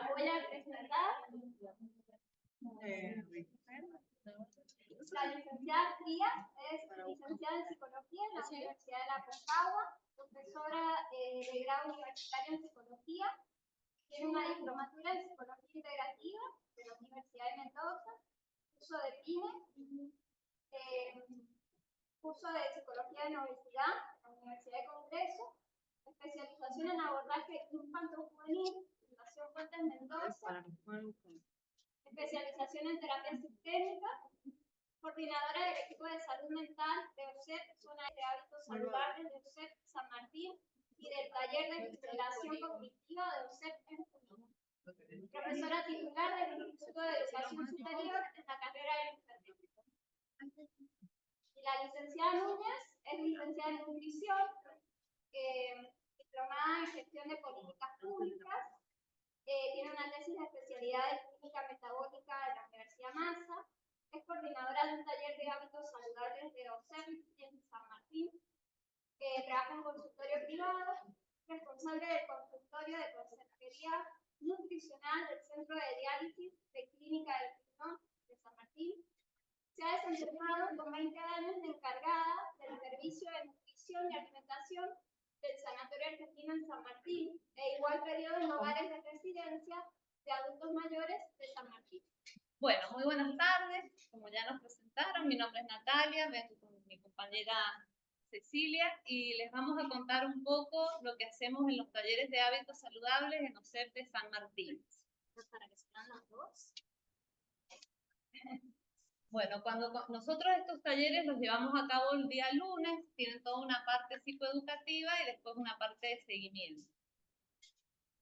La voy a presentar. La licenciada Frías es licenciada en Psicología en la Universidad de la Concagua, profesora de grado universitario en Psicología, tiene una diplomatura en Psicología Integrativa de la Universidad de Mendoza, curso de PYME, curso de Psicología de la Obesidad en la Universidad de Congreso, especialización en abordaje infanto-juvenil, Fundación Fuentes Mendoza, especialización en terapia sistémica, coordinadora del equipo de salud mental de OSEP, zona de hábitos saludables de OSEP San Martín y del taller de vinculación cognitiva de OSEP en Junín. Profesora titular del Instituto de Educación Superior en la carrera de enfermería. Y la licenciada Núñez es licenciada en nutrición, diplomada en gestión de políticas públicas, tiene una tesis de especialidad de clínica metabólica de la Universidad Massa, es coordinadora de un taller de hábitos saludables de OSEP en San Martín, trabaja en consultorio privado, responsable del consultorio de consejería nutricional del Centro de Diálisis de Clínica del Pulmón de San Martín. Se ha desempeñado con 20 años de encargada del servicio de nutrición y alimentación del Sanatorio Argentino en San Martín, e igual periodo en hogares de residencia de adultos mayores de San Martín. Bueno, muy buenas tardes. Como ya nos presentaron, mi nombre es Natalia, vengo con mi compañera Cecilia y les vamos a contar un poco lo que hacemos en los talleres de hábitos saludables en OSEP de San Martín. Para que sean las dos. Bueno, cuando nosotros estos talleres los llevamos a cabo el día lunes, tienen toda una parte psicoeducativa y después una parte de seguimiento.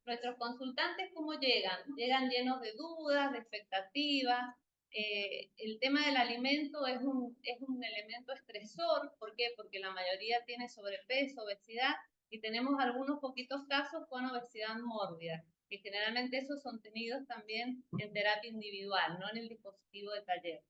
Nuestros consultantes, ¿cómo llegan? Llegan llenos de dudas, de expectativas. El tema del alimento es un elemento estresor. ¿Por qué? Porque la mayoría tiene sobrepeso, obesidad, y tenemos algunos poquitos casos con obesidad mórbida, que generalmente esos son tenidos también en terapia individual, no en el dispositivo de taller.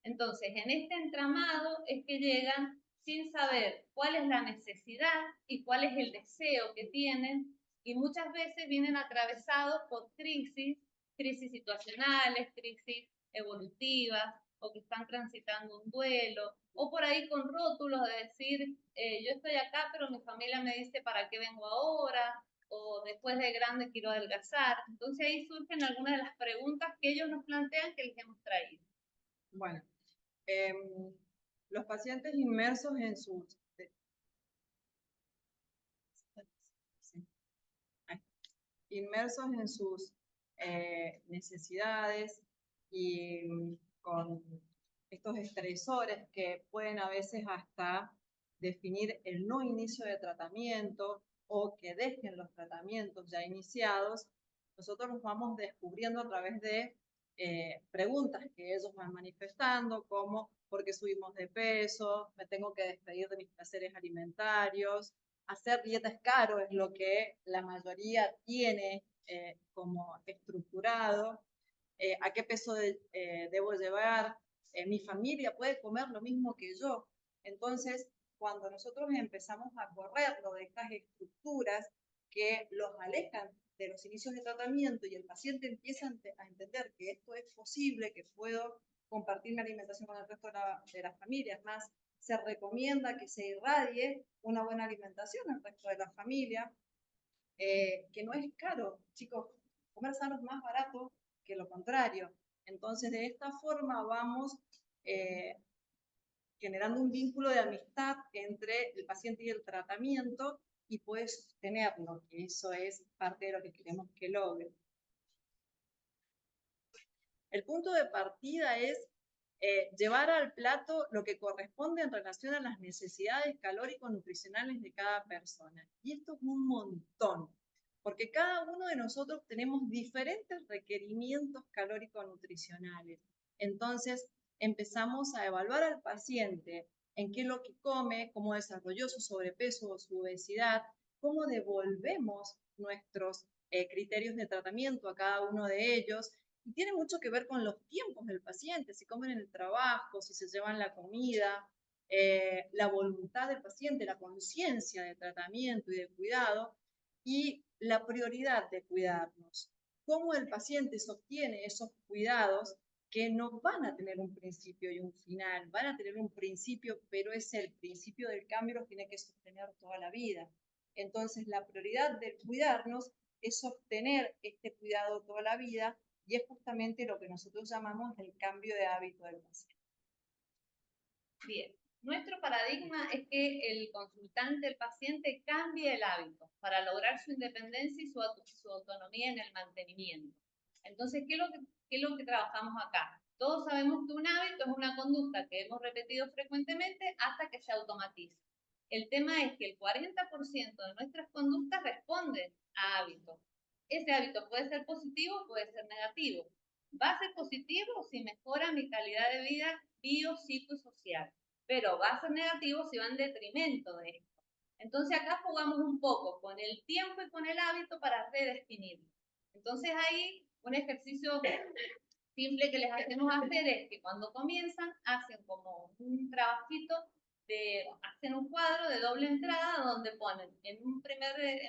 Entonces, en este entramado es que llegan sin saber cuál es la necesidad y cuál es el deseo que tienen, y muchas veces vienen atravesados por crisis situacionales, crisis evolutivas, o que están transitando un duelo, o por ahí con rótulos de decir, yo estoy acá, pero mi familia me dice, ¿para qué vengo ahora? O después de grande quiero adelgazar. Entonces ahí surgen algunas de las preguntas que ellos nos plantean que les hemos traído. Bueno, los pacientes inmersos en sus necesidades y con estos estresores que pueden a veces hasta definir el no inicio de tratamiento o que dejen los tratamientos ya iniciados, nosotros los vamos descubriendo a través de preguntas que ellos van manifestando, como ¿por qué subimos de peso? ¿Me tengo que despedir de mis placeres alimentarios? Hacer dieta es caro, es lo que la mayoría tiene como estructurado. ¿A qué peso debo llevar? Mi familia puede comer lo mismo que yo. Entonces, cuando nosotros empezamos a correrlo de estas estructuras que los alejan de los inicios de tratamiento y el paciente empieza a entender que esto es posible, que puedo compartir mi alimentación con el resto de las familias, más se recomienda que se irradie una buena alimentación al resto de la familia, que no es caro, chicos, comer sano es más barato que lo contrario. Entonces, de esta forma vamos generando un vínculo de amistad entre el paciente y el tratamiento y puedes sostenerlo, que eso es parte de lo que queremos que logre. El punto de partida es llevar al plato lo que corresponde en relación a las necesidades calórico-nutricionales de cada persona. Y esto es un montón, porque cada uno de nosotros tenemos diferentes requerimientos calórico-nutricionales. Entonces, empezamos a evaluar al paciente en qué es lo que come, cómo desarrolló su sobrepeso o su obesidad, cómo devolvemos nuestros criterios de tratamiento a cada uno de ellos. Y tiene mucho que ver con los tiempos del paciente, si comen en el trabajo, si se llevan la comida, la voluntad del paciente, la conciencia de tratamiento y de cuidado, y la prioridad de cuidarnos. cómo el paciente sostiene esos cuidados que no van a tener un principio y un final, van a tener un principio, pero es el principio del cambio, lo tiene que sostener toda la vida. Entonces, la prioridad de cuidarnos es sostener este cuidado toda la vida y es justamente lo que nosotros llamamos el cambio de hábito del paciente. Bien, nuestro paradigma es que el consultante, el paciente, cambie el hábito para lograr su independencia y su autonomía en el mantenimiento. Entonces, ¿qué es lo que trabajamos acá? Todos sabemos que un hábito es una conducta que hemos repetido frecuentemente hasta que se automatiza. El tema es que el 40% de nuestras conductas responden a hábitos. Ese hábito puede ser positivo o puede ser negativo. Va a ser positivo si mejora mi calidad de vida bio, psico y social, pero va a ser negativo si va en detrimento de esto. Entonces acá jugamos un poco con el tiempo y con el hábito para redefinirlo. Entonces ahí un ejercicio simple que les hacemos hacer es que cuando comienzan hacen como un trabajito, hacen un cuadro de doble entrada donde ponen en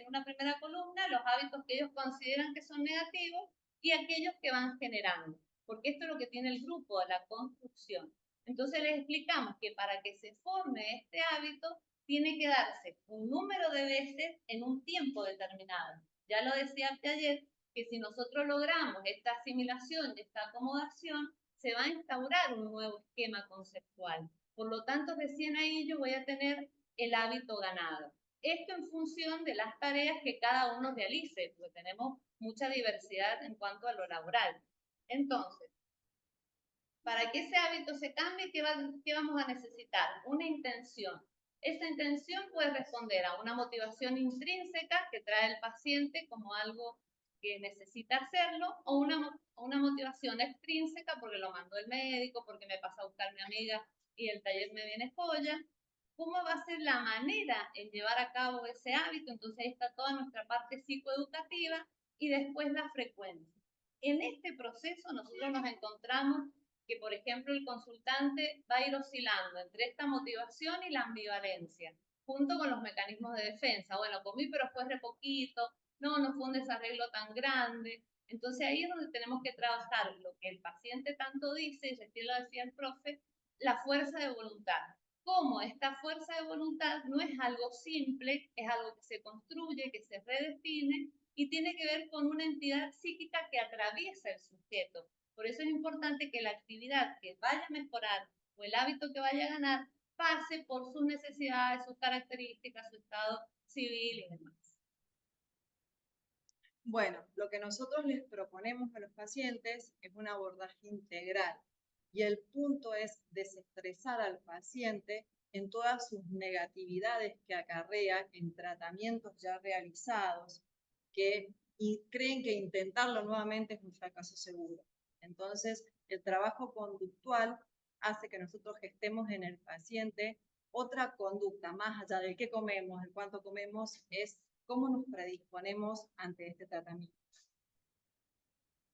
una primera columna los hábitos que ellos consideran que son negativos y aquellos que van generando, porque esto es lo que tiene el grupo, la construcción. Entonces les explicamos que para que se forme este hábito tiene que darse un número de veces en un tiempo determinado. Ya lo decía ayer, que si nosotros logramos esta asimilación, esta acomodación, se va a instaurar un nuevo esquema conceptual. Por lo tanto, recién ahí yo voy a tener el hábito ganado. Esto en función de las tareas que cada uno realice, porque tenemos mucha diversidad en cuanto a lo laboral. Entonces, para que ese hábito se cambie, ¿qué vamos a necesitar? Una intención. Esa intención puede responder a una motivación intrínseca que trae el paciente como algo que necesita hacerlo, o una motivación extrínseca porque lo mandó el médico, porque me pasa a buscar mi amiga y el taller me viene joya. ¿Cómo va a ser la manera en llevar a cabo ese hábito? Entonces ahí está toda nuestra parte psicoeducativa y después la frecuencia. En este proceso nosotros nos encontramos que, por ejemplo, el consultante va a ir oscilando entre esta motivación y la ambivalencia, junto con los mecanismos de defensa. Bueno, comí pero fue re poquito, no fue un desarreglo tan grande. Entonces ahí es donde tenemos que trabajar lo que el paciente tanto dice, y recién lo decía el profe, la fuerza de voluntad. Cómo esta fuerza de voluntad no es algo simple, es algo que se construye, que se redefine y tiene que ver con una entidad psíquica que atraviesa el sujeto. Por eso es importante que la actividad que vaya a mejorar o el hábito que vaya a ganar pase por sus necesidades, sus características, su estado civil y demás. Bueno, lo que nosotros les proponemos a los pacientes es un abordaje integral y el punto es desestresar al paciente en todas sus negatividades que acarrea en tratamientos ya realizados y creen que intentarlo nuevamente es un fracaso seguro. Entonces, el trabajo conductual hace que nosotros gestemos en el paciente otra conducta, más allá del qué comemos, el cuánto comemos, es cómo nos predisponemos ante este tratamiento.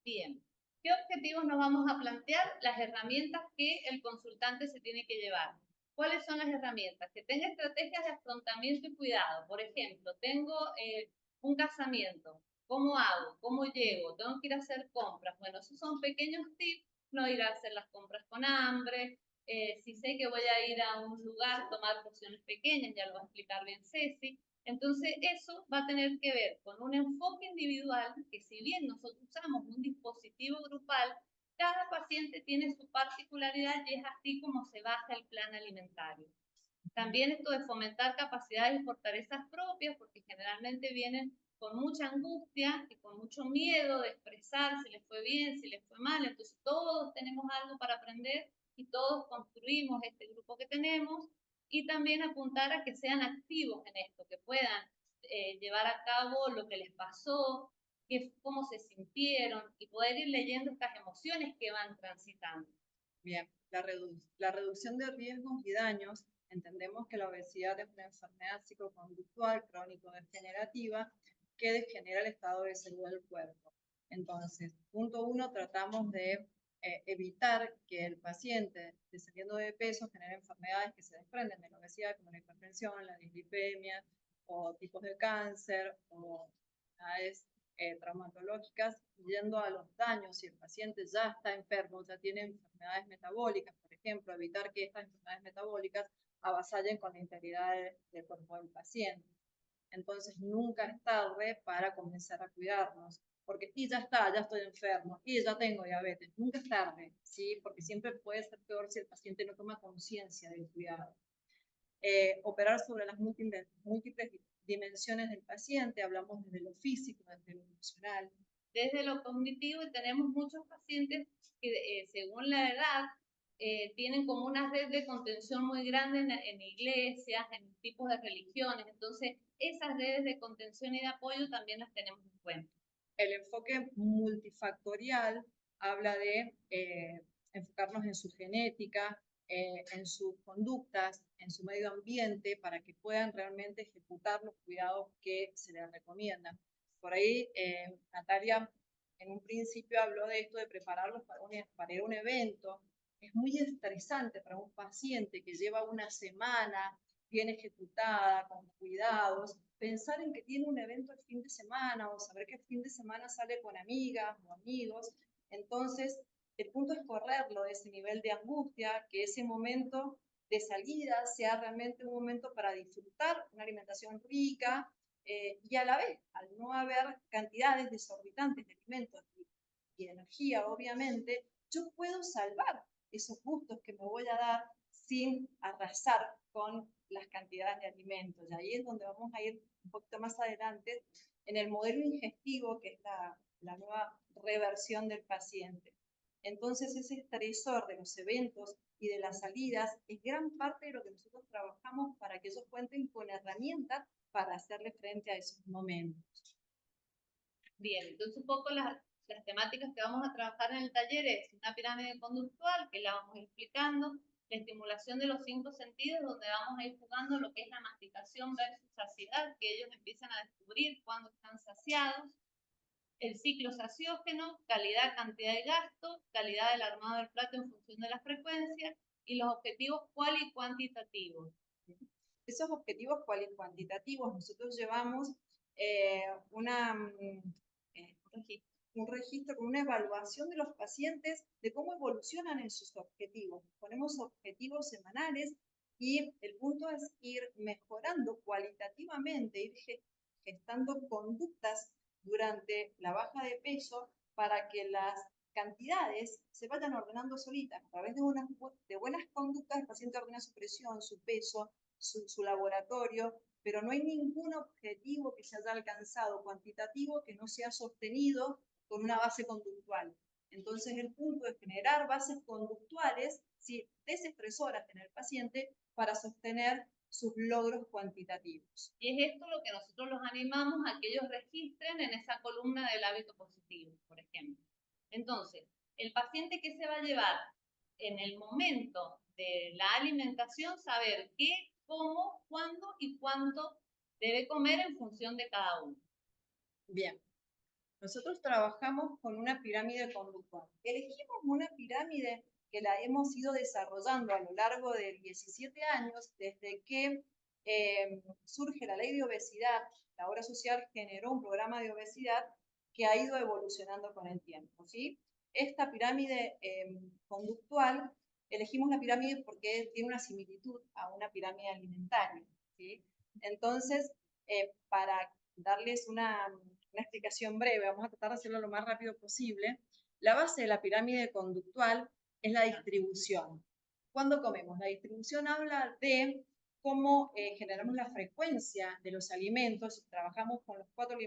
Bien, ¿qué objetivos nos vamos a plantear? Las herramientas que el consultante se tiene que llevar. ¿Cuáles son las herramientas? Que tenga estrategias de afrontamiento y cuidado. Por ejemplo, tengo un casamiento. ¿Cómo hago? ¿Cómo llego? ¿Tengo que ir a hacer compras? Bueno, esos son pequeños tips. No ir a hacer las compras con hambre. Si sé que voy a ir a un lugar, tomar porciones pequeñas, ya lo va a explicar bien Ceci. Entonces, eso va a tener que ver con un enfoque individual, que si bien nosotros usamos un dispositivo grupal, cada paciente tiene su particularidad y es así como se baja el plan alimentario. También esto de fomentar capacidades y fortalezas propias, porque generalmente vienen con mucha angustia y con mucho miedo de expresar si les fue bien, si les fue mal. Entonces todos tenemos algo para aprender y todos construimos este grupo que tenemos, y también apuntar a que sean activos en esto, que puedan llevar a cabo lo que les pasó, cómo se sintieron y poder ir leyendo estas emociones que van transitando. Bien, la reducción de riesgos y daños. Entendemos que la obesidad es una enfermedad psicoconductual crónico-degenerativa que degenera el estado de salud del cuerpo. Entonces, punto 1, tratamos de evitar que el paciente, descendiendo de peso, genere enfermedades que se desprenden de la obesidad, como la hipertensión, la dislipemia, o tipos de cáncer, o traumatológicas, yendo a los daños. Si el paciente ya está enfermo, ya tiene enfermedades metabólicas, por ejemplo, evitar que estas enfermedades metabólicas avasallen con la integridad del cuerpo del paciente. Entonces, nunca es tarde para comenzar a cuidarnos, porque y ya está, ya estoy enfermo, y ya tengo diabetes. Nunca es tarde, ¿sí? Porque siempre puede ser peor si el paciente no toma conciencia del cuidado. Operar sobre las múltiples dimensiones del paciente, hablamos desde lo físico, desde lo emocional. Desde lo cognitivo, y tenemos muchos pacientes que según la edad tienen como una red de contención muy grande en iglesias, en tipos de religiones. Entonces, esas redes de contención y de apoyo también las tenemos en cuenta. El enfoque multifactorial habla de enfocarnos en su genética, en sus conductas, en su medio ambiente, para que puedan realmente ejecutar los cuidados que se les recomiendan. Por ahí, Natalia en un principio habló de esto de prepararlos para ir a un evento. Es muy estresante para un paciente que lleva una semana bien ejecutada, con cuidados, pensar en que tiene un evento el fin de semana o saber que el fin de semana sale con amigas o amigos. Entonces, el punto es correrlo de ese nivel de angustia, que ese momento de salida sea realmente un momento para disfrutar una alimentación rica y a la vez, al no haber cantidades desorbitantes de alimentos y energía, obviamente, yo puedo salvar esos gustos que me voy a dar sin arrasar con las cantidades de alimentos. Y ahí es donde vamos a ir un poquito más adelante en el modelo ingestivo, que es la nueva reversión del paciente. Entonces, ese estresor de los eventos y de las salidas es gran parte de lo que nosotros trabajamos para que ellos cuenten con herramientas para hacerle frente a esos momentos. Bien, entonces un poco las temáticas que vamos a trabajar en el taller es una pirámide conductual, que la vamos a ir explicando, la estimulación de los 5 sentidos, donde vamos a ir jugando lo que es la masticación versus saciedad, que ellos empiezan a descubrir cuando están saciados, el ciclo saciógeno, calidad, cantidad y gasto, calidad del armado del plato en función de la frecuencia, y los objetivos cual y cuantitativos. Esos objetivos cual y cuantitativos, nosotros llevamos un registro con una evaluación de los pacientes de cómo evolucionan en sus objetivos. Ponemos objetivos semanales y el punto es ir mejorando cualitativamente, ir gestando conductas durante la baja de peso para que las cantidades se vayan ordenando solitas. A través de buenas conductas, el paciente ordena su presión, su peso, su laboratorio, pero no hay ningún objetivo que se haya alcanzado cuantitativo que no sea sostenido con una base conductual. Entonces, el punto es generar bases conductuales, ¿sí?, desestresoras en el paciente para sostener sus logros cuantitativos. Y es esto lo que nosotros los animamos a que ellos registren en esa columna del hábito positivo, por ejemplo. Entonces, el paciente que se va a llevar en el momento de la alimentación, saber qué, cómo, cuándo y cuánto debe comer en función de cada uno. Bien. Nosotros trabajamos con una pirámide conductual. Elegimos una pirámide que la hemos ido desarrollando a lo largo de 17 años, desde que surge la ley de obesidad. La obra social generó un programa de obesidad que ha ido evolucionando con el tiempo, ¿sí? Esta pirámide conductual, elegimos la pirámide porque tiene una similitud a una pirámide alimentaria, ¿sí? Entonces, para darles una explicación breve, vamos a tratar de hacerlo lo más rápido posible. La base de la pirámide conductual es la distribución. ¿Cuándo comemos? La distribución habla de cómo generamos la frecuencia de los alimentos. Trabajamos con las 4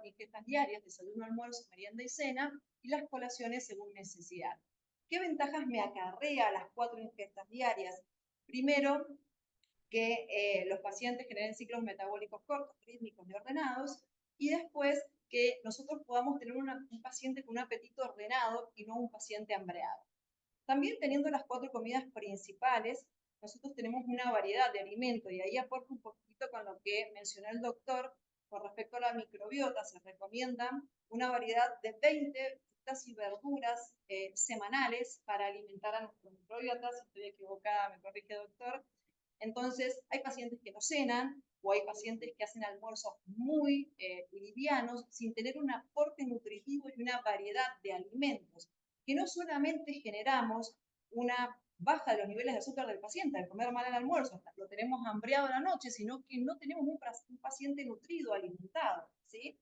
ingestas diarias, desayuno, almuerzo, merienda y cena, y las colaciones según necesidad. ¿Qué ventajas me acarrea las 4 ingestas diarias? Primero, que los pacientes generen ciclos metabólicos cortos, rítmicos y ordenados, y después que nosotros podamos tener un paciente con un apetito ordenado y no un paciente hambreado. También teniendo las 4 comidas principales, nosotros tenemos una variedad de alimentos, y ahí aporto un poquito con lo que mencionó el doctor con respecto a la microbiota. Se recomienda una variedad de 20 frutas y verduras semanales para alimentar a nuestros microbiotas. Si estoy equivocada, me corrige, doctor. Entonces, hay pacientes que no cenan o hay pacientes que hacen almuerzos muy livianos sin tener un aporte nutritivo y una variedad de alimentos, que no solamente generamos una baja de los niveles de azúcar del paciente al comer mal al almuerzo, lo tenemos hambreado a la noche, sino que no tenemos un paciente nutrido, alimentado, ¿sí?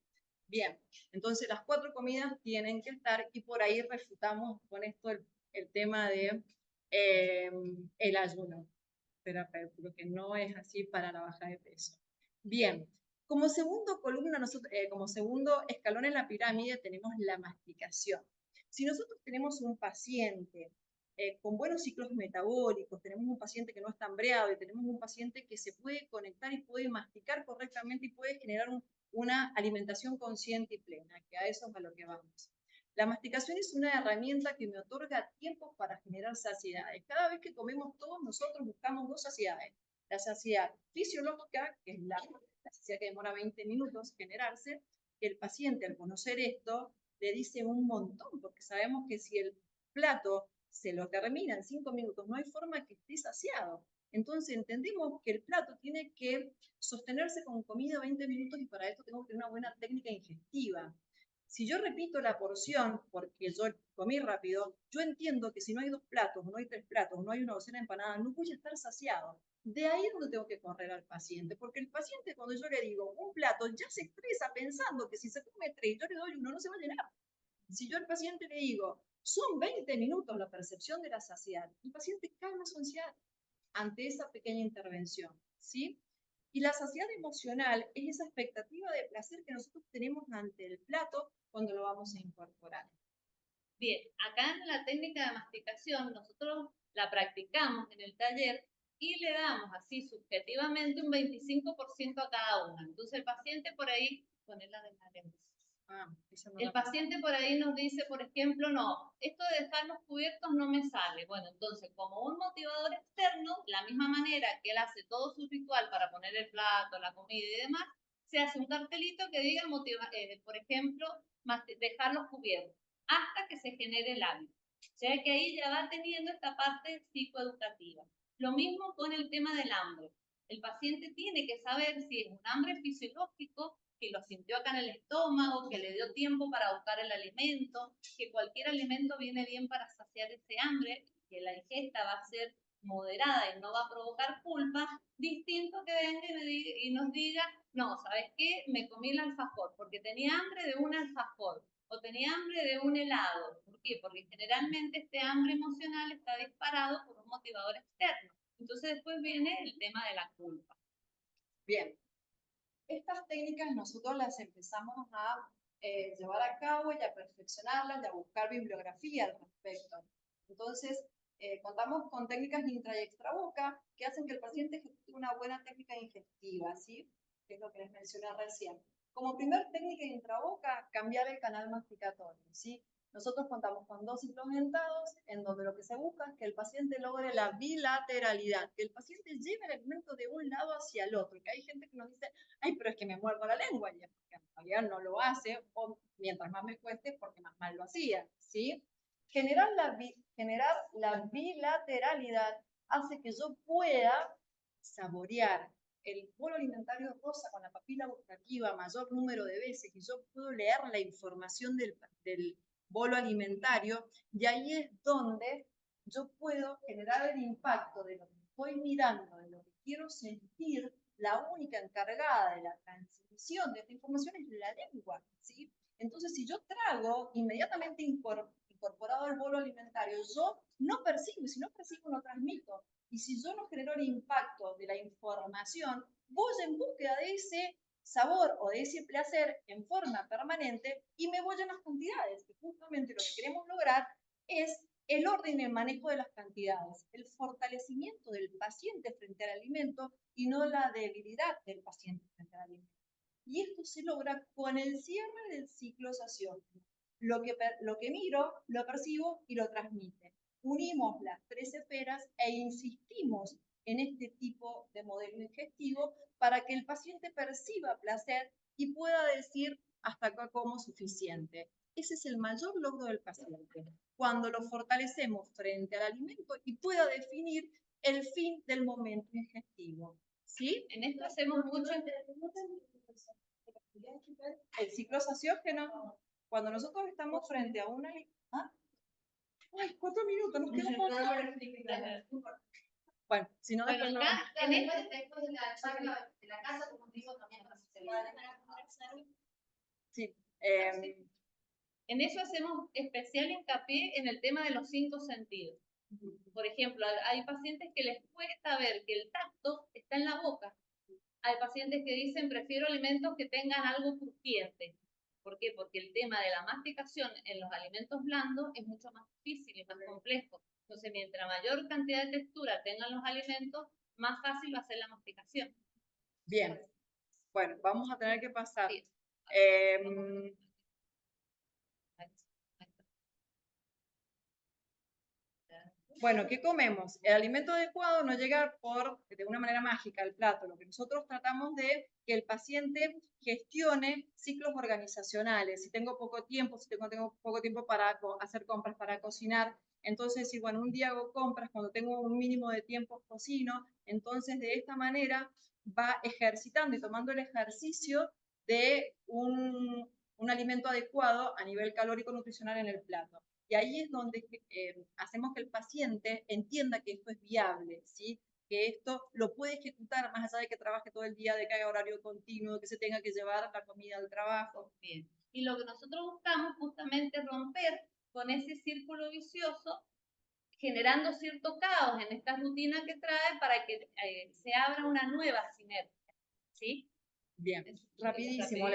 Bien, entonces las 4 comidas tienen que estar y por ahí refutamos con esto el tema de el ayuno terapéutico, que no es así para la baja de peso. Bien, como segundo columna, como segundo escalón en la pirámide tenemos la masticación. Si nosotros tenemos un paciente con buenos ciclos metabólicos, tenemos un paciente que no está hambreado y tenemos un paciente que se puede conectar y puede masticar correctamente y puede generar una alimentación consciente y plena, que a eso es a lo que vamos. La masticación es una herramienta que me otorga tiempo para generar saciedades. Cada vez que comemos todos, nosotros buscamos 2 saciedades. La saciedad fisiológica, que es la saciedad que demora 20 minutos generarse, que el paciente al conocer esto le dice un montón, porque sabemos que si el plato se lo termina en 5 minutos, no hay forma que esté saciado. Entonces entendemos que el plato tiene que sostenerse con comida 20 minutos y para esto tengo que tener una buena técnica ingestiva. Si yo repito la porción porque yo comí rápido, yo entiendo que si no hay 2 platos, no hay 3 platos, no hay una docena de empanadas, no voy a estar saciado. De ahí es donde tengo que correr al paciente, porque el paciente cuando yo le digo un plato ya se estresa pensando que si se come 3 yo le doy 1 no se va a llenar. Si yo al paciente le digo, son 20 minutos la percepción de la saciedad, el paciente calma su ansiedad ante esa pequeña intervención, ¿sí? Y la saciedad emocional es esa expectativa de placer que nosotros tenemos ante el plato cuando lo vamos a incorporar. Bien, acá en la técnica de masticación nosotros la practicamos en el taller y le damos así subjetivamente un 25% a cada una. Entonces el paciente por ahí, ponerla de la lengua. El paciente por ahí nos dice, por ejemplo, no, esto de dejar los cubiertos no me sale. Bueno, entonces, como un motivador externo, de la misma manera que él hace todo su ritual para poner el plato, la comida y demás, se hace un cartelito que diga, por ejemplo, dejar los cubiertos, hasta que se genere el hábito. O sea que ahí ya va teniendo esta parte psicoeducativa. Lo mismo con el tema del hambre. El paciente tiene que saber si es un hambre fisiológico, que lo sintió acá en el estómago, que le dio tiempo para buscar el alimento, que cualquier alimento viene bien para saciar ese hambre, que la ingesta va a ser moderada y no va a provocar culpa, distinto que venga y nos diga, no, ¿sabes qué? Me comí el alfajor porque tenía hambre de un alfajor o tenía hambre de un helado. ¿Por qué? Porque generalmente este hambre emocional está disparado por un motivador externo. Entonces después viene el tema de la culpa. Bien, estas técnicas nosotros las empezamos a llevar a cabo y a perfeccionarlas y a buscar bibliografía al respecto. Entonces, contamos con técnicas de intra y extraboca que hacen que el paciente ejecute una buena técnica ingestiva, ¿sí? Que es lo que les mencioné recién. Como primer técnica de intraboca, cambiar el canal masticatorio, ¿sí? Nosotros contamos con 2 ciclos dentados en donde lo que se busca es que el paciente logre la bilateralidad, que el paciente lleve el alimento de un lado hacia el otro, que hay gente que nos dice, ay, pero es que me muerdo la lengua, y es porque en realidad no lo hace, o mientras más me cueste, porque más mal lo hacía, ¿sí? Generar la bilateralidad hace que yo pueda saborear el bolo alimentario rosa con la papila gustativa mayor número de veces y yo puedo leer la información del bolo alimentario y ahí es donde yo puedo generar el impacto de lo que estoy mirando, de lo que quiero sentir. La única encargada de la transmisión de esta información es la lengua, ¿sí? Entonces, si yo trago inmediatamente incorporado al bolo alimentario, yo no percibo, y si no percibo, no transmito. Y si yo no genero el impacto de la información, voy en búsqueda de ese sabor o de ese placer en forma permanente y me voy a las cantidades, que justamente lo que queremos lograr es el orden y el manejo de las cantidades, el fortalecimiento del paciente frente al alimento y no la debilidad del paciente frente al alimento. Y esto se logra con el cierre del ciclo saciógeno. Lo que miro, lo percibo y lo transmite. Unimos las 3 esferas e insistimos en este tipo de modelo ingestivo para que el paciente perciba placer y pueda decir hasta acá como suficiente. Ese es el mayor logro del paciente, cuando lo fortalecemos frente al alimento y pueda definir el fin del momento ingestivo. ¿Sí? En esto hacemos mucho. El ciclo saciógeno, cuando nosotros estamos frente a una... ¿Ah? ¡Ay, 4 minutos! Nos queda poco. Bueno, si no, Bueno, después no... acá, Después de la charla de la casa, como digo, también para Sí, en eso hacemos especial hincapié en el tema de los 5 sentidos. Por ejemplo, hay pacientes que les cuesta ver que el tacto está en la boca. Hay pacientes que dicen, prefiero alimentos que tengan algo crujiente. ¿Por qué? Porque el tema de la masticación en los alimentos blandos es mucho más difícil y más complejo. Entonces, mientras mayor cantidad de textura tengan los alimentos, más fácil va a ser la masticación. bien. Bueno, vamos a tener que pasar. Sí. Bueno, ¿qué comemos? El alimento adecuado no llega de una manera mágica al plato. Lo que nosotros tratamos de que el paciente gestione ciclos organizacionales. Si tengo poco tiempo, si tengo poco tiempo para hacer compras, para cocinar, entonces si bueno, un día hago compras, cuando tengo un mínimo de tiempo cocino, entonces de esta manera va ejercitando y tomando el ejercicio de un alimento adecuado a nivel calórico nutricional en el plato. Y ahí es donde hacemos que el paciente entienda que esto es viable, ¿sí? Que esto lo puede ejecutar más allá de que trabaje todo el día, de que haga horario continuo, que se tenga que llevar la comida al trabajo. Bien. Y lo que nosotros buscamos justamente es romper con ese círculo vicioso, generando cierto caos en esta rutina que trae para que se abra una nueva sinergia, ¿sí? Bien, rapidísimo.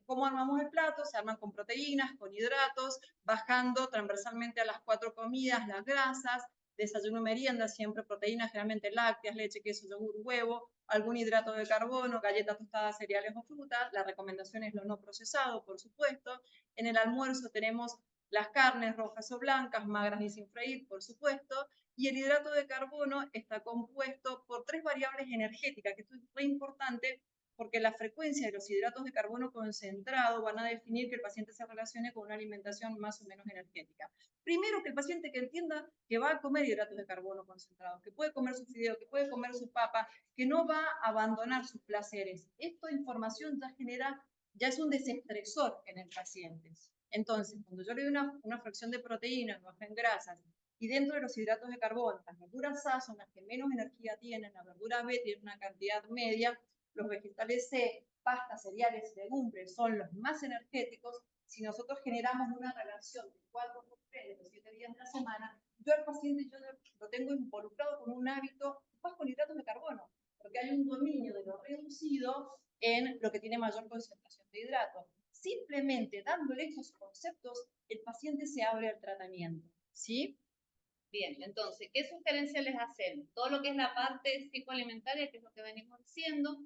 ¿Cómo armamos el plato? Se arman con proteínas, con hidratos, bajando transversalmente a las 4 comidas las grasas, desayuno, merienda, siempre proteínas, generalmente lácteas, leche, queso, yogur, huevo, algún hidrato de carbono, galletas tostadas, cereales o frutas. La recomendación es lo no procesado, por supuesto. En el almuerzo tenemos las carnes rojas o blancas, magras y sin freír, por supuesto. Y el hidrato de carbono está compuesto por 3 variables energéticas, que esto es muy importante, porque la frecuencia de los hidratos de carbono concentrado van a definir que el paciente se relacione con una alimentación más o menos energética. Primero, que el paciente que entienda que va a comer hidratos de carbono concentrados, que puede comer su fideo, que puede comer su papa, que no va a abandonar sus placeres. Esta información ya es un desestresor en el paciente. Entonces, cuando yo le doy una fracción de proteínas, baja en grasas, y dentro de los hidratos de carbono, las verduras A son las que menos energía tienen, la verdura B tiene una cantidad media, los vegetales C, pastas, cereales y legumbres son los más energéticos. Si nosotros generamos una relación de 4 por 3 de los 7 días de la semana, yo al paciente yo lo tengo involucrado con un hábito bajo en hidratos de carbono, porque hay un dominio de lo reducido en lo que tiene mayor concentración de hidratos. Simplemente dándole estos conceptos, el paciente se abre al tratamiento, ¿sí? Bien, entonces, ¿qué sugerencias les hacemos? Todo lo que es la parte psicoalimentaria, que es lo que venimos diciendo,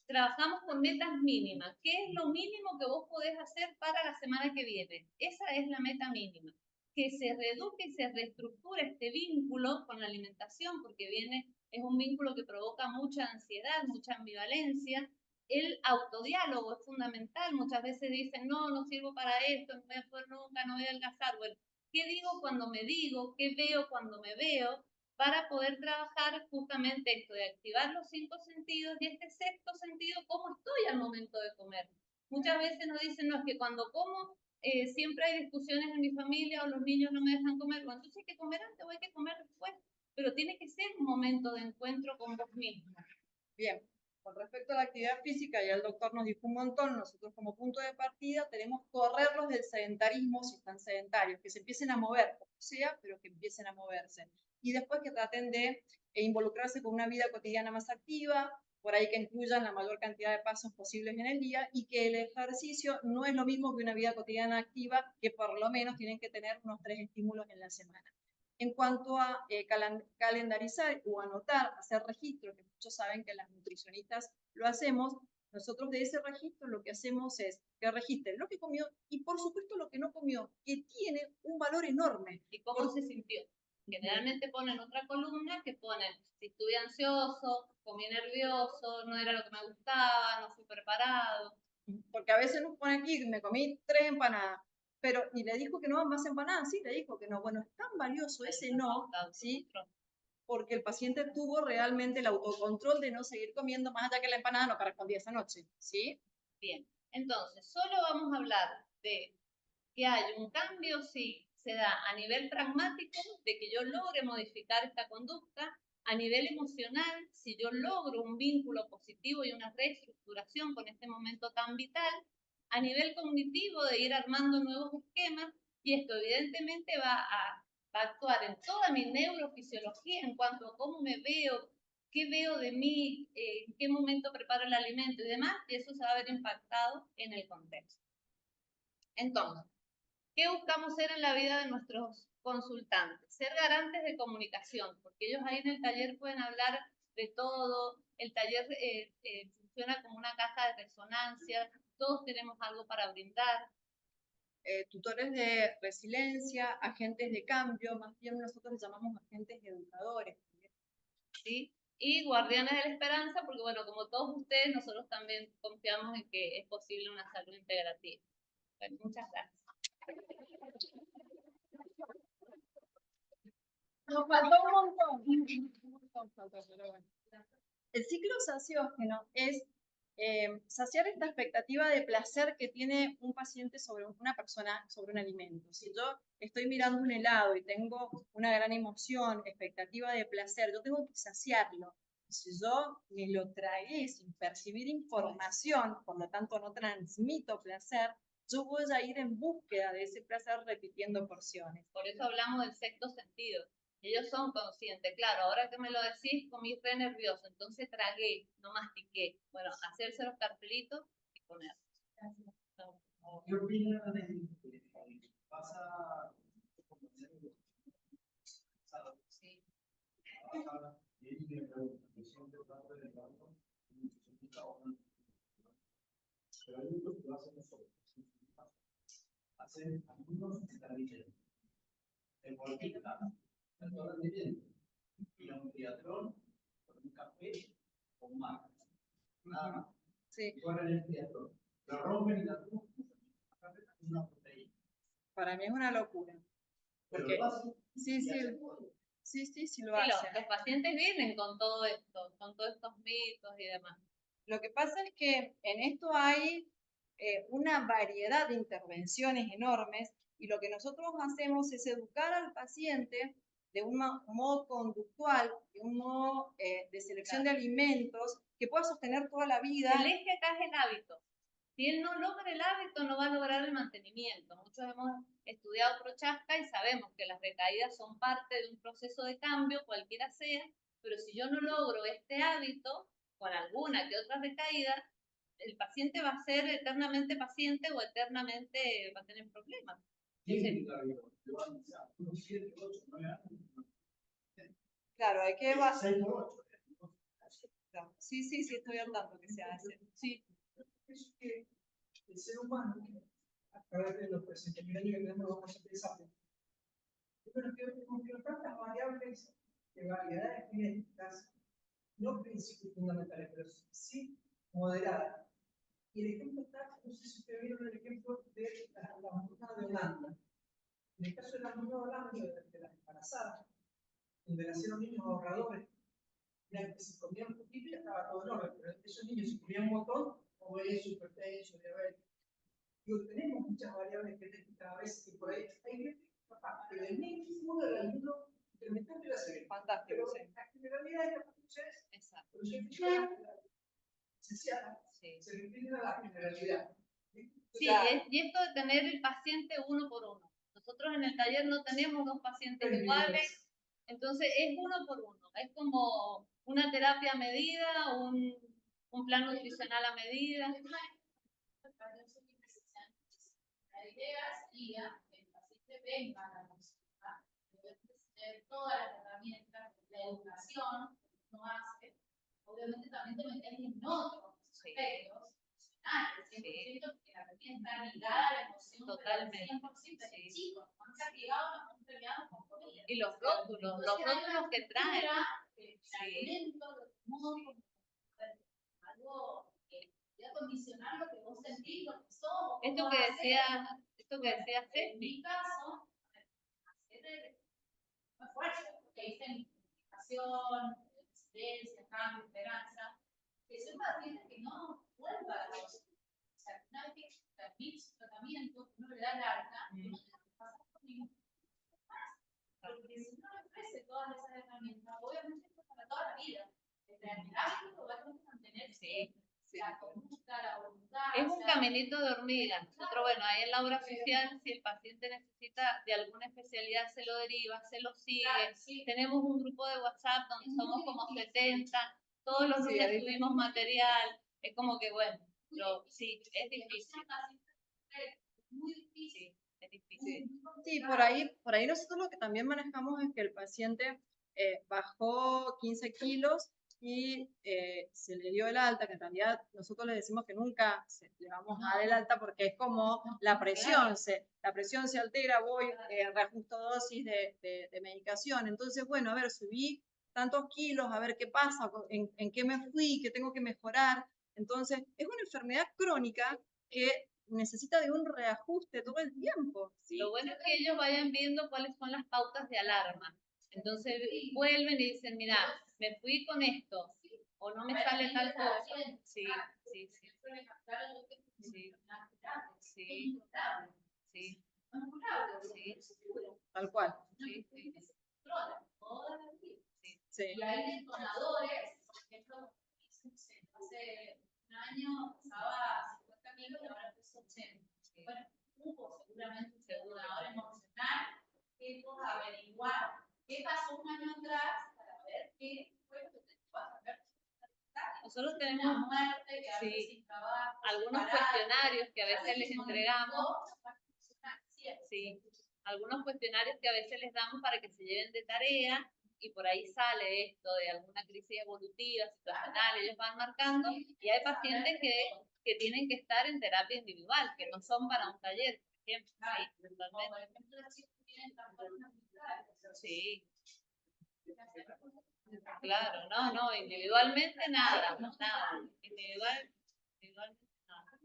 trabajamos con metas mínimas. ¿Qué es lo mínimo que vos podés hacer para la semana que viene? Esa es la meta mínima. Que se reduzca y se reestructure este vínculo con la alimentación, porque es un vínculo que provoca mucha ansiedad, mucha ambivalencia. El autodiálogo es fundamental. Muchas veces dicen, no sirvo para esto, no voy a poder nunca, no voy a adelgazar. Bueno, ¿qué digo cuando me digo? ¿Qué veo cuando me veo? Para poder trabajar justamente esto de activar los 5 sentidos y este sexto sentido, cómo estoy al momento de comer. Muchas veces nos dicen, no, es que cuando como siempre hay discusiones en mi familia o los niños no me dejan comer. Bueno, entonces hay que comer antes o hay que comer después, pero tiene que ser un momento de encuentro con vos mismo. Bien, con respecto a la actividad física, ya el doctor nos dijo un montón, nosotros como punto de partida tenemos que correrlos del sedentarismo si están sedentarios, que se empiecen a mover, como sea, pero que empiecen a moverse. Y después que traten de involucrarse con una vida cotidiana más activa, por ahí que incluyan la mayor cantidad de pasos posibles en el día, y que el ejercicio no es lo mismo que una vida cotidiana activa, que por lo menos tienen que tener unos 3 estímulos en la semana. En cuanto a calendarizar o anotar, hacer registro, que muchos saben que las nutricionistas lo hacemos, nosotros de ese registro lo que hacemos es que registren lo que comió y por supuesto lo que no comió, que tiene un valor enorme. ¿Y cómo se sintió? Generalmente ponen otra columna que ponen, si estuve ansioso, comí nervioso, no era lo que me gustaba, no fui preparado. Porque a veces nos ponen aquí, me comí 3 empanadas, pero, y le dijo que no más empanadas, sí, le dijo que no. Bueno, es tan valioso ese no, ¿sí? porque el paciente tuvo realmente el autocontrol de no seguir comiendo más allá que la empanada no correspondía esa noche, ¿sí? Bien, entonces, solo vamos a hablar de que hay un cambio si se da a nivel pragmático, de que yo logre modificar esta conducta, a nivel emocional, si yo logro un vínculo positivo y una reestructuración con este momento tan vital, a nivel cognitivo, de ir armando nuevos esquemas, y esto evidentemente va a actuar en toda mi neurofisiología en cuanto a cómo me veo, qué veo de mí, en qué momento preparo el alimento y demás, y eso se va a ver impactado en el contexto. Entonces, ¿qué buscamos ser en la vida de nuestros consultantes? Ser garantes de comunicación, porque ellos ahí en el taller pueden hablar de todo, el taller funciona como una caja de resonancia, todos tenemos algo para brindar. Tutores de resiliencia, agentes de cambio, más bien nosotros les llamamos agentes educadores. ¿Sí? Y guardianes de la esperanza, porque bueno, como todos ustedes, nosotros también confiamos en que es posible una salud integrativa. Bueno, muchas gracias. Nos faltó un montón. Pero bueno. El ciclo saciógeno es saciar esta expectativa de placer que tiene un paciente sobre una persona, sobre un alimento. Si yo estoy mirando un helado y tengo una gran emoción, expectativa de placer, yo tengo que saciarlo. Si yo me lo tragué sin percibir información, por lo tanto no transmito placer, yo voy a ir en búsqueda de ese placer repitiendo porciones. Por eso hablamos del sexto sentido. Ellos son conscientes. Claro, ahora que me lo decís, comí re nervioso, entonces tragué, no mastiqué. Bueno, hacerse los cartelitos y ponerlos. ¿Qué opinan de que pasa Sí. y me pregunto, yo siempre trato de llevarlo, pero hay muchos que lo hacen nosotros. Hacen algunos que están diciendo, el bolita, el todo rendimiento, y un triatlón, con un café, con mar. Nada más. Sí. Igual en el triatlón. Lo rompen y la una proteína. Para mí es una locura. Porque, sí lo hacen. Los pacientes vienen con todo esto, con todos estos mitos y demás. Lo que pasa es que en esto hay una variedad de intervenciones enormes y lo que nosotros hacemos es educar al paciente de un modo conductual, de un modo de selección de alimentos que pueda sostener toda la vida. El eje acá es el hábito. Si él no logra el hábito, no va a lograr el mantenimiento. Muchos hemos estudiado Prochaska y sabemos que las recaídas son parte de un proceso de cambio, cualquiera sea, pero si yo no logro este hábito, con alguna que otra recaída, el paciente va a ser eternamente paciente o eternamente va a tener problemas. Claro, hay que... Sí, estoy al tanto que se hace. Sí. Es que el ser humano, a través de los 60.000 años que tenemos, vamos a pensar. Pero que con tantas variables de variedades genéticas, no principios fundamentales, pero sí moderadas. Y el ejemplo está, no sé si ustedes vieron el ejemplo de la hambruna de Holanda. En el caso de la hambruna de Holanda, de las embarazadas, donde nacieron niños ahorradores, eran que se comían un poquito y ya estaba todo en orden, pero esos niños se comían un montón, obeso, hipertenso, diabetes. Digo, tenemos muchas variables genéticas a veces que por ahí hay gente capaz que del mismo del ayuno intermitente la serie. Fantástico, pero sí. la generalidad de las funciones, Exacto. pero se refieren a la generalidad. Sí, y esto de tener el paciente uno por uno. Nosotros en el taller no tenemos dos pacientes iguales, entonces es uno por uno. Es como una terapia a medida, un plan nutricional a medida. La idea sería que el paciente venga a la consulta, tener todas las herramientas, la educación que uno hace, obviamente también te metes en otros aspectos emocionales, 100%, porque la persona está ligada a la emoción, Totalmente. 100% de chicos, no han castigado, no han peleado con comida. Y los rótulos que traen. El alimento, de modo como algo que pueda condicionar lo que vos sentís, lo que somos. Esto que decía En Ceci. mi caso, hacer más fuerza, porque hice mi recuperación, resiliencia, cambio, esperanza, que es un paciente que no vuelva a la dosis. O sea, una vez que termine su tratamiento, uno le da el alta, no tiene que pasar por ningún más. Porque si uno le ofrece todas esas herramientas, obviamente es para toda la vida. El hábito va a tener que mantenerse. La conducta, la voluntad. Es un caminito de hormiga. Nosotros, bueno, ahí en la obra social, si el paciente necesita de alguna especialidad, se lo deriva, se lo sigue. Claro, sí. Tenemos un grupo de WhatsApp donde somos como 70, todos los lunes subimos material. Es como que, bueno, sí, es difícil. Muy difícil. Sí, es difícil. Sí, por ahí nosotros lo que también manejamos es que el paciente bajó 15 kilos y se le dio el alta, que en realidad nosotros le decimos que nunca le vamos a dar el alta porque es como la presión, la presión se altera, voy, reajusto dosis de medicación. Entonces, bueno, a ver, subí tantos kilos, a ver qué pasa, en qué me fui, qué tengo que mejorar. Entonces, es una enfermedad crónica que necesita de un reajuste todo el tiempo. ¿Sí? Lo bueno es que ellos vayan viendo cuáles son las pautas de alarma. Entonces vuelven y dicen, mira, me fui con esto, o no me sale tal cosa. Sí, sí, sí. Sí, sí, sí, sí, Tal cual. sí, Sí. Toda la vida. Sí. Y hay detonadores, por ejemplo, hace un año pesaba 50 kilos y ahora pesa 80. Bueno, hubo seguramente un detonador emocional que puedo averiguar qué pasó un año atrás para ver qué fue lo que te pasó. Nosotros Una tenemos muerte, que a veces sin trabajo, algunos separado, cuestionarios que a veces les no entregamos. cierto. Sí, algunos cuestionarios que a veces les damos para que se lleven de tarea y por ahí sale esto de alguna crisis evolutiva, situacional, ellos van marcando y hay pacientes que tienen que estar en terapia individual, que no son para un taller, por ejemplo. Sí, totalmente. Por ejemplo, los chicos tienen trastornos mentales. Sí. Claro, no, individualmente nada, nada. Individualmente nada.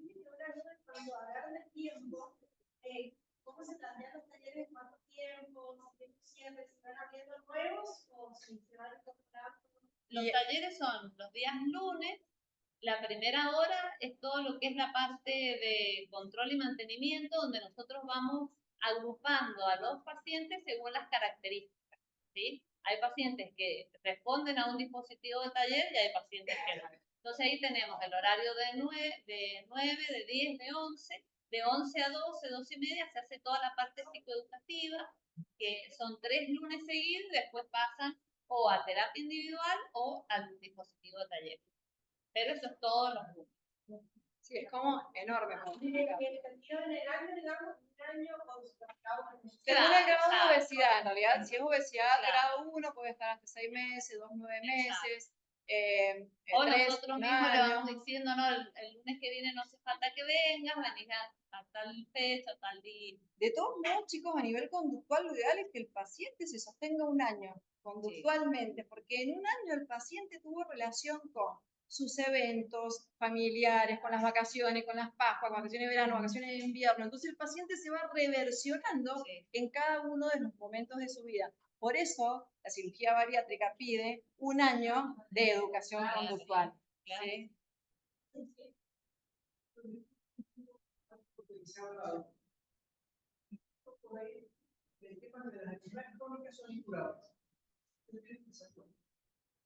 Cuando agarran el tiempo, ¿cómo se plantean los talleres? ¿Cuánto tiempo? ¿Siempre se van abriendo nuevos o si se van incorporando? Los talleres son los días lunes. La primera hora es todo lo que es la parte de control y mantenimiento, donde nosotros vamos agrupando a los pacientes según las características, ¿sí? Hay pacientes que responden a un dispositivo de taller y hay pacientes que no. Entonces ahí tenemos el horario de 9, de 10, de 11 a 12, 12 y media, se hace toda la parte psicoeducativa, que son 3 lunes seguidos y después pasan o a terapia individual o al dispositivo de taller. Pero eso es todos los lunes. Sí, es como enorme. En el año, digamos, un año con su Según el grado de Exacto. obesidad, en realidad, si es obesidad Claro. grado 1, puede estar hasta 6 meses, 2, 9 meses. O 3, nosotros un mismos le año. vamos diciendo, no, el lunes que viene no hace falta que vengas, venís a tal fecha, a tal día. De todos modos, chicos, a nivel conductual, lo ideal es que el paciente se sostenga un año conductualmente, porque en un año el paciente tuvo relación con sus eventos familiares, con las vacaciones, con las Pascuas, vacaciones de verano, vacaciones de invierno. Entonces el paciente se va reversionando en cada uno de los momentos de su vida. Por eso la cirugía bariátrica pide un año de educación conductual. Claro. ¿Sí? Porque se ha hablado por ahí del tema de las enfermedades crónicas son incurables. Yo estoy en desacuerdo.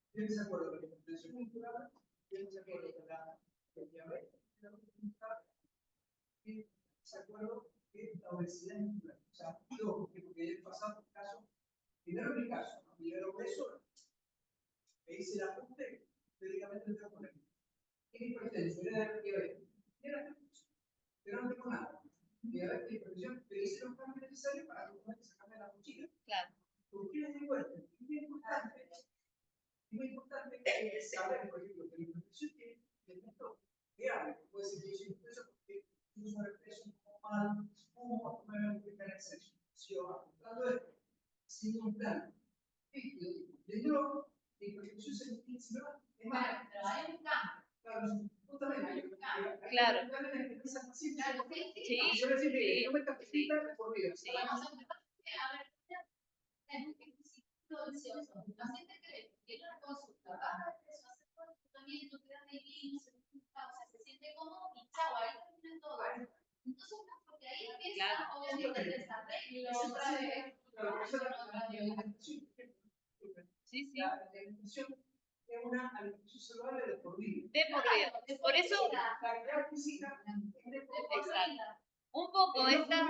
Estoy en desacuerdo con la hipertensión incurable, estoy en desacuerdo con la diabetes, estoy en desacuerdo que la obesidad es incurable. O sea, yo, porque he pasado casos, primero mi caso, ¿no? Y era obeso, me hice el ajuste, médicamente tengo con él. Tiene hipertensión, era diabetes. Pero no tengo nada. Diabetes y hipertensión, pero hice los cambios necesarios para que sacarme la mochila. Claro. ¿Por qué les digo esto? Es muy importante saber, por ejemplo, que la hipertensión tiene elementos reales. Puede ser que yo soy hipertenso porque yo sobrepeso, como mal, fumo, me voy a en exceso. Si yo apuntando esto, sin un plan de nuevo, la hipertensión se inicia, es más, Pero hay un cambio. claro, justamente hay un cambio. Claro. Sí. Sí, Yo decir sí. que no me capacita por vida. Sí. A ver, es muy difícil noticioso. El paciente cree que tiene una consulta, baja de peso, hace todo el tratamiento, queda divino, se siente cómodo y chao, ahí termina todo. Entonces, no, porque ahí empieza obviamente el desarreglo otra vez. Sí, sí. La alimentación es una alimentación saludable de por vida. De por vida. Por eso, La actividad física es de por vida. exacto. Un poco esta.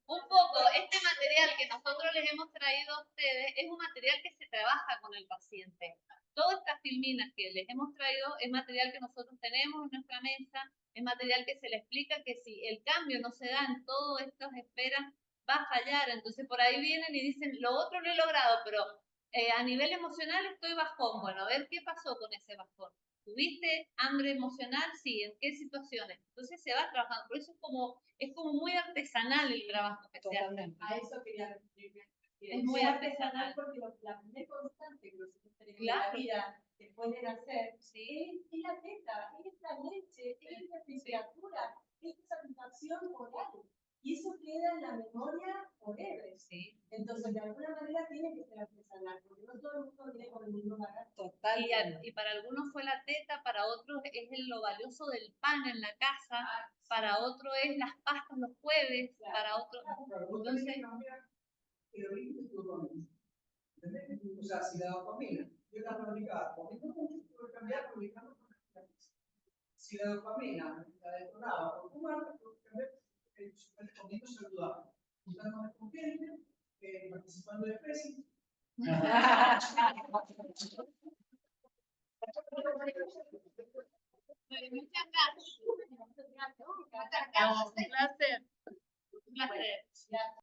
Un poco, este material que nosotros les hemos traído a ustedes es un material que se trabaja con el paciente. Todas estas filminas que les hemos traído es material que nosotros tenemos en nuestra mesa, es material que se le explica que si el cambio no se da en todas estas esperas, va a fallar. Entonces por ahí vienen y dicen, lo otro lo he logrado, pero a nivel emocional estoy bajón. Bueno, a ver qué pasó con ese bajón. ¿Tuviste hambre emocional? Sí, ¿en qué situaciones? Entonces se va trabajando, por eso es como muy artesanal el trabajo que se hace. A eso quería referirme. Es muy artesanal. Porque la primera constante que nosotros tenemos en Claro. la vida después de nacer Sí. es la teta, es la leche, es la temperatura, es la satisfacción oral. Y eso queda en la memoria forever. Sí. Entonces, de alguna manera tiene que ser artesanal, porque no todo el mundo viene con el mismo bagaje. Total. Y para algunos fue la teta, para otros es lo valioso del pan en la casa, para otros es las pastas los jueves, para otros. Entonces, el origen de tu dopamina. ¿Entendés? O sea, si la dopamina, yo la fabricaba comiendo mucho, tuve que cambiar fabricando por la física. Si la dopamina la detonaba por fumar, tuve que cambiar comiendo saludable. Juntándome con gente, participando de FESI. muchas gracias. Un placer. Un placer.